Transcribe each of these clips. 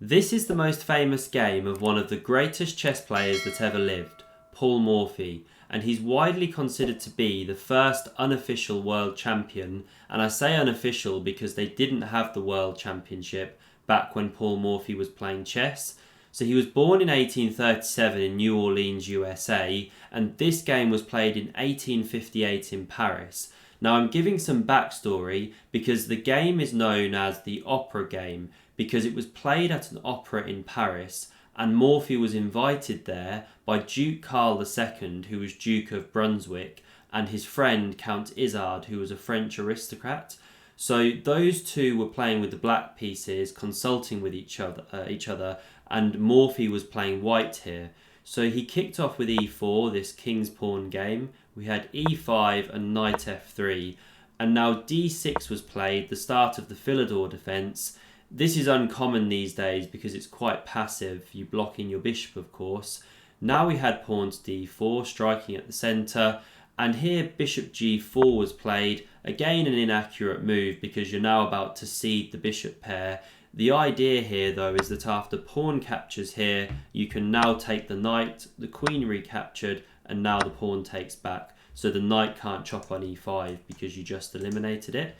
This is the most famous game of one of the greatest chess players that ever lived, Paul Morphy, and he's widely considered to be the first unofficial world champion, and I say unofficial because they didn't have the world championship back when Paul Morphy was playing chess. So he was born in 1837 in New Orleans, USA, and this game was played in 1858 in Paris. Now I'm giving some backstory because the game is known as the opera game because it was played at an opera in Paris and Morphy was invited there by Duke Carl II, who was Duke of Brunswick, and his friend Count Isard, who was a French aristocrat. So those two were playing with the black pieces, consulting with each other, and Morphy was playing white here. So he kicked off with e4, this king's pawn game. We had e5 and knight f3, and now d6 was played, the start of the Philidor defence. This is uncommon these days because it's quite passive, you blocking your bishop of course. Now we had pawn to d4, striking at the centre, and here bishop g4 was played, again an inaccurate move because you're now about to cede the bishop pair. The idea here though is that after pawn captures here, you can now take the knight, the queen recaptured, and now the pawn takes back. So the knight can't chop on e5 because you just eliminated it.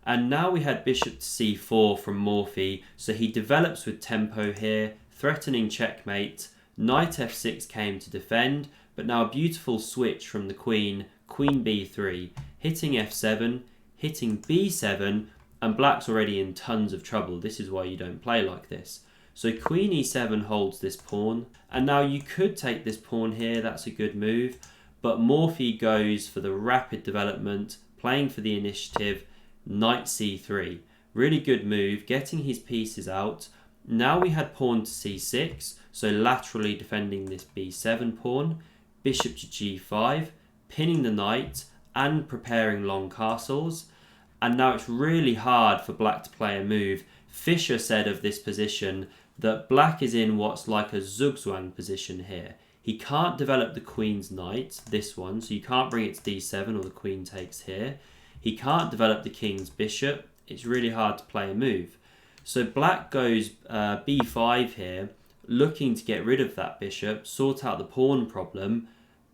And now we had bishop to c4 from Morphy, so he develops with tempo here, threatening checkmate. Knight f6 came to defend, but now a beautiful switch from the queen, queen b3, hitting f7, hitting b7, and black's already in tons of trouble. This is why you don't play like this. So queen e7 holds this pawn, and now you could take this pawn here, that's a good move, but Morphy goes for the rapid development, playing for the initiative, knight c3. Really good move, getting his pieces out. Now we had pawn to c6, so laterally defending this b7 pawn, bishop to g5, pinning the knight and preparing long castles. And now it's really hard for black to play a move. Fischer said of this position that black is in what's like a zugzwang position here. He can't develop the queen's knight, this one, so you can't bring it to d7 or the queen takes here. He can't develop the king's bishop. It's really hard to play a move. So black goes b5 here, looking to get rid of that bishop, sort out the pawn problem,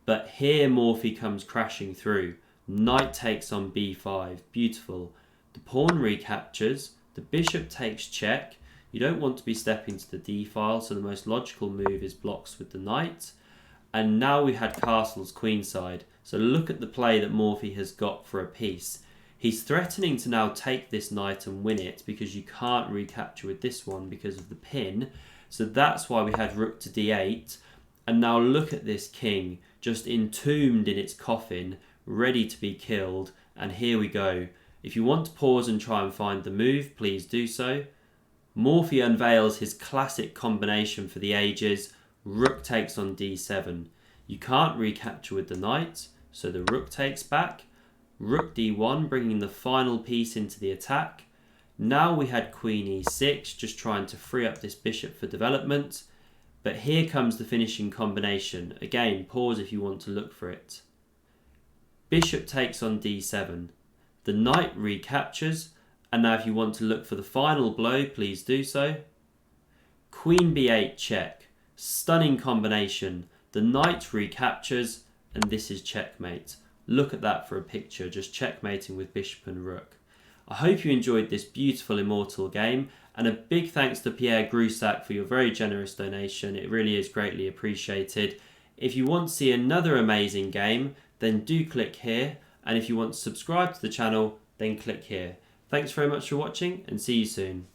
but here Morphy comes crashing through. Knight takes on b5, beautiful. The pawn recaptures, the bishop takes check. You don't want to be stepping to the d file, so the most logical move is blocks with the knight. And now we had castles queenside. So look at the play that Morphy has got for a piece. He's threatening to now take this knight and win it because you can't recapture with this one because of the pin. So that's why we had rook to d8. And now look at this king, just entombed in its coffin, ready to be killed. And here we go. If you want to pause and try and find the move, please do so. Morphy unveils his classic combination for the ages. Rook takes on d7. You can't recapture with the knight, so the rook takes back. Rook d1, bringing the final piece into the attack. Now we had queen e6, just trying to free up this bishop for development. But here comes the finishing combination. Again, pause if you want to look for it. Bishop takes on d7. The knight recaptures, and now if you want to look for the final blow, please do so. Queen b8 check. Stunning combination. The knight recaptures, and this is checkmate. Look at that for a picture, just checkmating with bishop and rook. I hope you enjoyed this beautiful Immortal game, and a big thanks to Pierre Groussac for your very generous donation. It really is greatly appreciated. If you want to see another amazing game, then do click here, and if you want to subscribe to the channel, then click here. Thanks very much for watching, and see you soon.